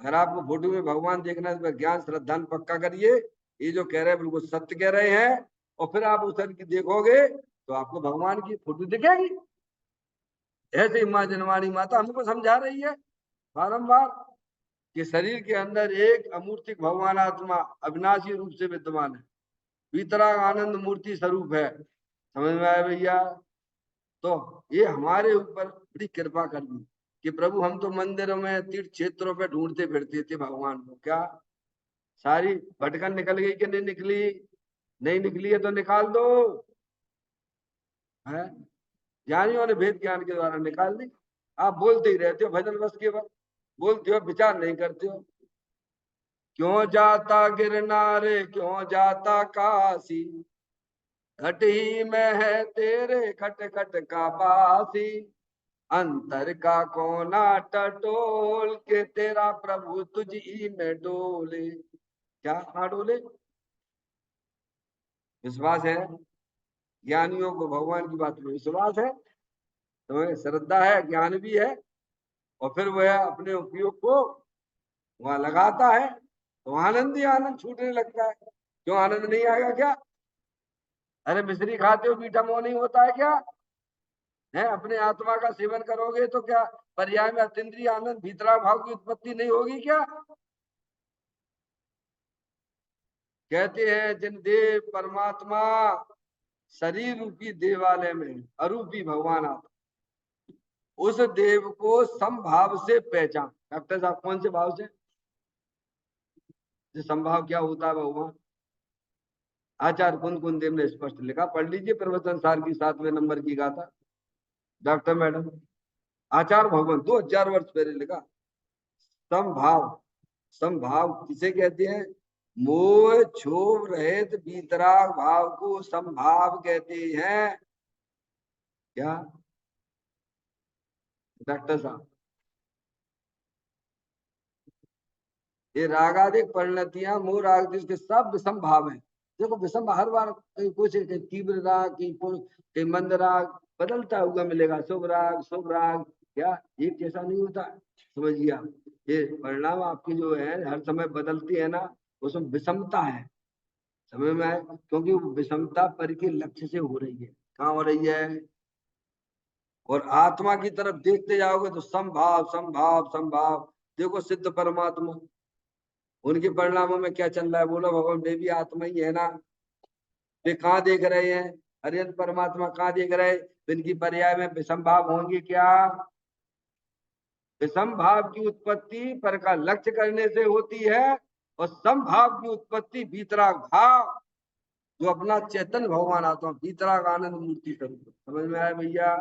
अगर आपको फोटो में भगवान देखना है तो ज्ञान श्रद्धान पक्का करिए, ये जो कह रहे हैं बिल्कुल सत्य कह रहे हैं। और फिर आप उस की देखोगे तो आपको भगवान की फोटो दिखेगी। ऐसे ही माँ जनवाणी माता हमको समझा रही है बारंबार कि शरीर के अंदर एक अमूर्तिक भगवान आत्मा अविनाशी रूप से विद्यमान है, वितराग आनंद मूर्ति स्वरूप है। समझ में आया भैया? तो ये हमारे ऊपर बड़ी कृपा कर दी कि प्रभु हम तो मंदिरों में तीर्थ क्षेत्रों पे ढूंढते फिरते थे भगवान को। क्या सारी भटकन निकल गई कि नहीं निकली? नहीं निकली है तो निकाल दो। है? ज्ञानियों ने भेद ज्ञान के द्वारा निकाल दी। आप बोलते ही रहते हो भजन बस के बाद, बोलते हो विचार नहीं करते हो। क्यों जाता गिरनार, क्यों जाता काशी, घट ही में है तेरे खट खट का बासी। अंतर का कोना टटोल के तेरा प्रभु तुझ ही में डोले। क्या ना डोले? विश्वास है ज्ञानियों को, भगवान की बात में विश्वास है, तो श्रद्धा है, ज्ञान भी है, और फिर वह अपने उपयोग को वहां लगाता है तो आनंद ही आनंद छूटने लगता है। क्यों आनंद नहीं आएगा क्या? अरे मिश्री खाते हो मीठा मोह नहीं होता है क्या? है? अपने आत्मा का सेवन करोगे तो क्या पर्याय में अतीन्द्रिय आनंद भीतरा भाव की उत्पत्ति नहीं होगी क्या? कहते हैं जिन देव परमात्मा शरीर रूपी देवालय में अरूपी भगवान आता, उस देव को समभाव से पहचान। डॉक्टर साहब कौन से भाव से? जो संभाव क्या होता है भगवान? आचार्य कुंद कुंद देव ने स्पष्ट लिखा, पढ़ लीजिए प्रवचन सार की 7वें नंबर की गाथा, डॉक्टर मैडम। आचार्य भगवान 2000 वर्ष पहले लिखा। समभाव, समभाव किसे कहते हैं? मोह क्षोभ रहित वीतराग भाव को समभाव कहते हैं। क्या डॉक्टर साहब? ये रागादिक परिणतियां मोह राग द्वेष के सब विषम भाव है। देखो विषम हर बार कहीं कुछ कहीं तीव्र राग, कहीं मंद राग बदलता हुआ मिलेगा। शुभ राग, क्या एक जैसा नहीं होता, समझिए आप। ये परिणाम आपकी जो है हर समय बदलती है ना, उसमें विषमता है, समझ में आए? क्योंकि वो विषमता पर के लक्ष्य से हो रही है। कहाँ हो रही है? और आत्मा की तरफ देखते जाओगे तो संभाव संभाव संभाव। देखो सिद्ध परमात्मा, उनके परिणामों में क्या चल रहा है? बोलो भगवान, वे भी आत्मा ही है ना। वे कहाँ देख रहे हैं? हरियन परमात्मा कहाँ देख रहे हैं? तो इनकी पर्याय में विषम भाव होंगे क्या? विषम भाव की उत्पत्ति पर का लक्ष्य करने से होती है, और समभाव की उत्पत्ति भीतराग भाव, जो अपना चेतन भगवान आत्मा भीतराग आनंद मूर्ति स्वरूप। समझ में आया भैया?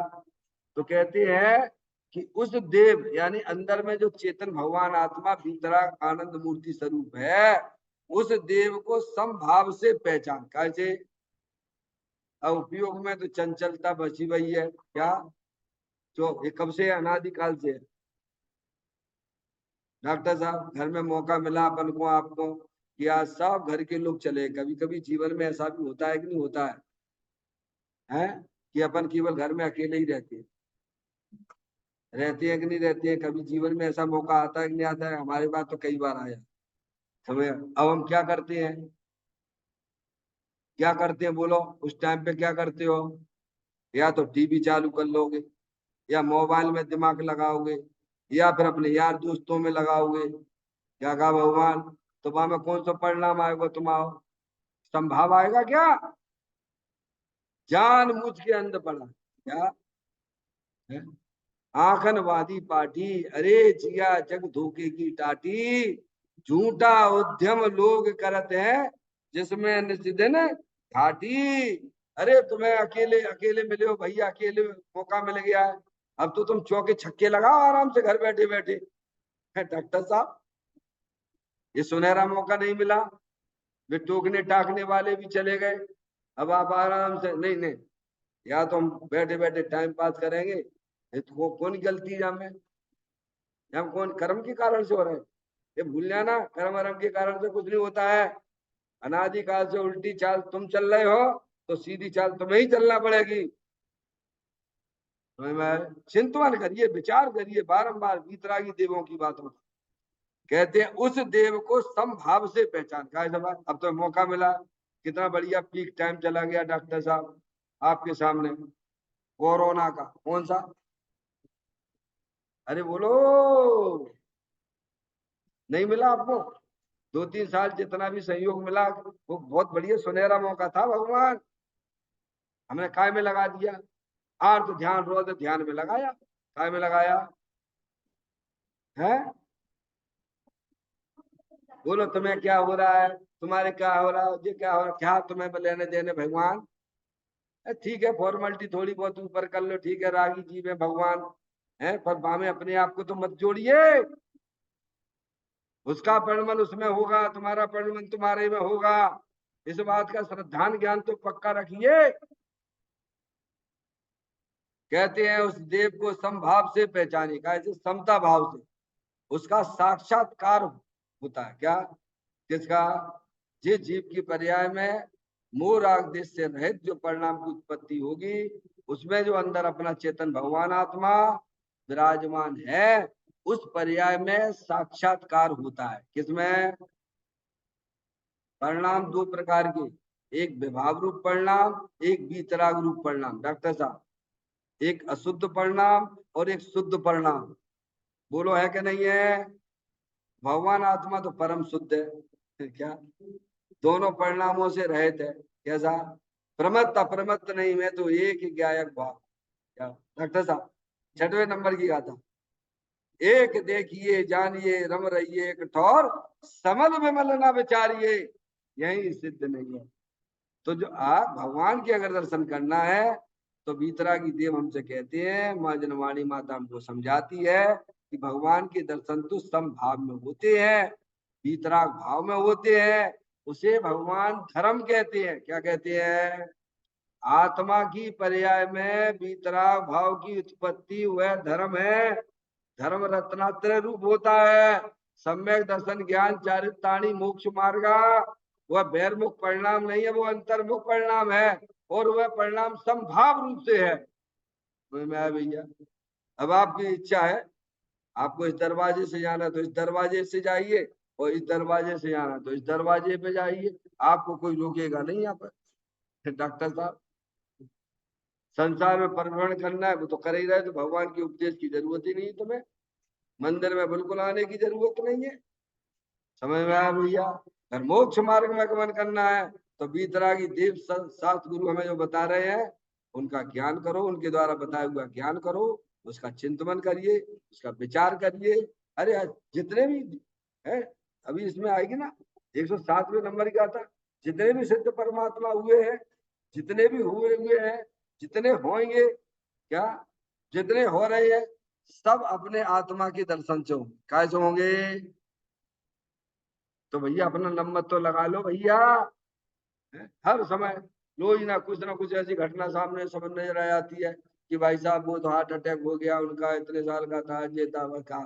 तो कहते हैं कि उस देव यानी अंदर में जो चेतन भगवान आत्मा भीतराग आनंद मूर्ति स्वरूप है, उस देव को समभाव से पहचान। कैसे? अब उपयोग में तो चंचलता बची हुई है। क्या? जो ये कब से है? अनादिकाल से है। डॉक्टर साहब, घर में मौका मिला अपन को आपको कि आज सब घर के लोग चले। कभी कभी जीवन में ऐसा भी होता है कि नहीं होता है, हैं? कि अपन केवल घर में अकेले ही रहते हैं। रहते हैं कि नहीं रहते हैं? कभी जीवन में ऐसा मौका आता है कि नहीं आता है? हमारे पास तो कई बार आया। समझ? अब हम क्या करते हैं? क्या करते हैं बोलो? उस टाइम पे क्या करते हो? या तो टीवी चालू कर लोगे, या मोबाइल में दिमाग लगाओगे, या फिर अपने यार दोस्तों में लगाओगे। क्या कहा भगवान? तो वहां में कौन सा परिणाम आएगा? तुम्हारा संभाव आएगा क्या? जान मुझ के अंध पड़ा। क्या है? आंखन वादी पाठी, अरे जिया जग धोखे की टाटी। झूठा उद्यम लोग करते हैं, जिसमें निश्चिदिन घाटी। अरे तुम्हें अकेले अकेले मिले हो भैया, अकेले मौका मिल गया है। अब तो तुम चौके छक्के लगाओ आराम से घर बैठे बैठे। डॉक्टर साहब, ये सुनहरा मौका नहीं मिला। वे टोकने टाकने वाले भी चले गए। अब आप आराम से, नहीं नहीं, या तो हम बैठे बैठे टाइम पास करेंगे। ये तो कौन गलती है हमें? हम कौन कर्म के कारण से हो रहे हैं? ये भूल जाना, कर्म वर्म के कारण से कुछ नहीं होता है। अनादिकाल से उल्टी चाल तुम चल रहे हो, तो सीधी चाल तुम्हें ही चलना पड़ेगी। चिंतन करिए, विचार करिए बारंबार वीतरागी देवों की बातों। कहते हैं उस देव को समभाव से पहचान का है। सवाल अब तो मौका मिला, कितना बढ़िया पीक टाइम चला गया डॉक्टर साहब आपके सामने। कोरोना का कौन सा? अरे बोलो, नहीं मिला आपको? 2-3 साल जितना भी सहयोग मिला वो बहुत बढ़िया सुनहरा मौका था भगवान। हमने काय में लगा दिया? आर्थ ध्यान रोध ध्यान में लगाया। काय में लगाया है? बोलो तुम्हें क्या हो रहा है? तुम्हारे क्या हो रहा है? ये क्या हो रहा है? क्या तुम्हें लेने देने भगवान? ठीक है, फॉर्मेलिटी थोड़ी बहुत ऊपर कर लो, ठीक है, रागी जी में भगवान है, पर बामे अपने आप को तो मत जोड़िए। उसका परिणमन उसमें होगा, तुम्हारा परिणमन तुम्हारे में होगा। इस बात का श्रद्धान ज्ञान तो पक्का रखिए। कहते हैं उस देव को समभाव से पहचाने का, ऐसे समता भाव से उसका साक्षात्कार होता है। क्या? किसका? जिस जीव की पर्याय में मोह राग देश से रहित जो परिणाम की उत्पत्ति होगी, उसमें जो अंदर अपना चेतन भगवान आत्मा विराजमान है, उस पर्याय में साक्षात्कार होता है। किसमें? परिणाम दो प्रकार के, एक विभाव रूप परिणाम, एक वीतराग रूप परिणाम। डॉक्टर साहब, एक अशुद्ध परिणाम और एक शुद्ध परिणाम। बोलो है कि नहीं है? भगवान आत्मा तो परम शुद्ध है। क्या? दोनों परिणामों से रहित है। कैसा? प्रमत्त अप्रमत्त नहीं, मैं तो एक ही गायक भाव। क्या डॉक्टर साहब? 6वें नंबर की गाथा। एक देखिए जानिए रम रहिए एक ठौर, समझ में मल ना विचारिए, यही सिद्ध नहीं है। तो जो आप भगवान के अगर दर्शन करना है, तो वीतरागी देव हमसे कहते हैं, माँ जनवाणी माता हमको समझाती है कि भगवान के दर्शन तो समभाव में होते हैं, वीतराग भाव में होते हैं। उसे भगवान धर्म कहते हैं। क्या कहते हैं? आत्मा की पर्याय में वीतराग भाव की उत्पत्ति वह धर्म है। धर्म रत्नात्रय रूप होता है। सम्यक दर्शन ज्ञान चारिताणी मोक्ष मार्गा। वह बहिर्मुख परिणाम नहीं है, वो अंतर्मुख परिणाम है। और वह परिणाम संभाव रूप से है। समझ में आया भैया? अब आपकी इच्छा है, आपको इस दरवाजे से जाना तो इस दरवाजे से जाइए, और इस दरवाजे से जाना तो इस दरवाजे पे जाइए। आपको कोई रोकेगा नहीं यहाँ पर। डॉक्टर साहब, संसार में परिभ्रमण करना है वो तो कर ही रहे, तो भगवान की उपदेश की जरूरत ही नहीं तुम्हें। मंदिर में बिल्कुल आने की जरूरत नहीं है। समझ में आया भैया? अगर मोक्ष मार्ग में गमन करना है तो बीतरागी देव शास्त्र गुरु हमें जो बता रहे हैं उनका ज्ञान करो, उनके द्वारा बताया हुआ ज्ञान करो, उसका चिंतन करिए, उसका विचार करिए। अरे जितने भी है, अभी इसमें आएगी ना 107वें नंबर का था, जितने भी सिद्ध परमात्मा हुए हैं, जितने भी हुए हुए हैं, जितने होंगे, क्या जितने हो रहे हैं, सब अपने आत्मा के दर्शन से होंगे। कैसे होंगे? तो भैया अपना नंबर तो लगा लो भैया। हर समय रोज ना कुछ ऐसी घटना सामने समझ नजर आ जाती है कि भाई साहब वो तो हार्ट अटैक हो गया, उनका इतने साल का था, ये था, वह था।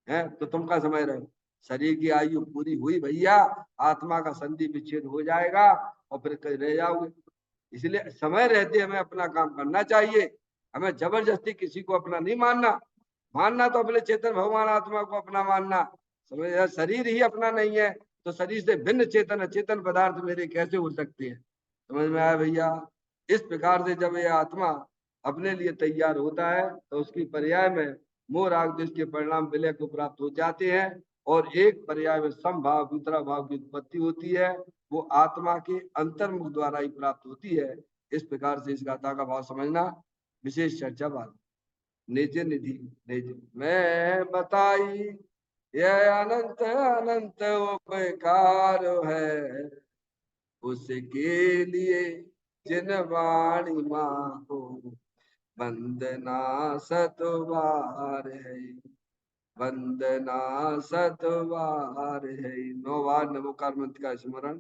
है तो तुम क्या समझ रहे हो? शरीर की आयु पूरी हुई भैया, आत्मा का संधि विच्छेद हो जाएगा और फिर कहीं रह जाओगे। इसलिए समय रहते हमें अपना काम करना चाहिए। हमें जबरदस्ती किसी को अपना नहीं मानना। मानना तो अपने चेतन भगवान आत्मा को अपना मानना। समझ? शरीर ही अपना नहीं है तो शरीर से भिन्न चेतन अचेतन पदार्थ मेरे कैसे हो सकते हैं? समझ में आया भैया? इस प्रकार से जब यह आत्मा अपने लिए तैयार होता है तो उसकी पर्याय में मोह राग द्वेष के परिणाम विलय को प्राप्त हो जाते हैं, और एक पर्याय में समभाव दूसरा भाव की उत्पत्ति होती है। वो आत्मा के अंतर्मुख द्वारा ही प्राप्त होती है। इस प्रकार से इस गाथा का भाव समझना। विशेष चर्चा बाद निज निधि निज मैं बताई, यह अनंत अनंत उपकार है उसके लिए जिन वाणी माँ को वंदना सतवार है। वंदना सतवार है। 9 बार नमोकार मंत्र का स्मरण।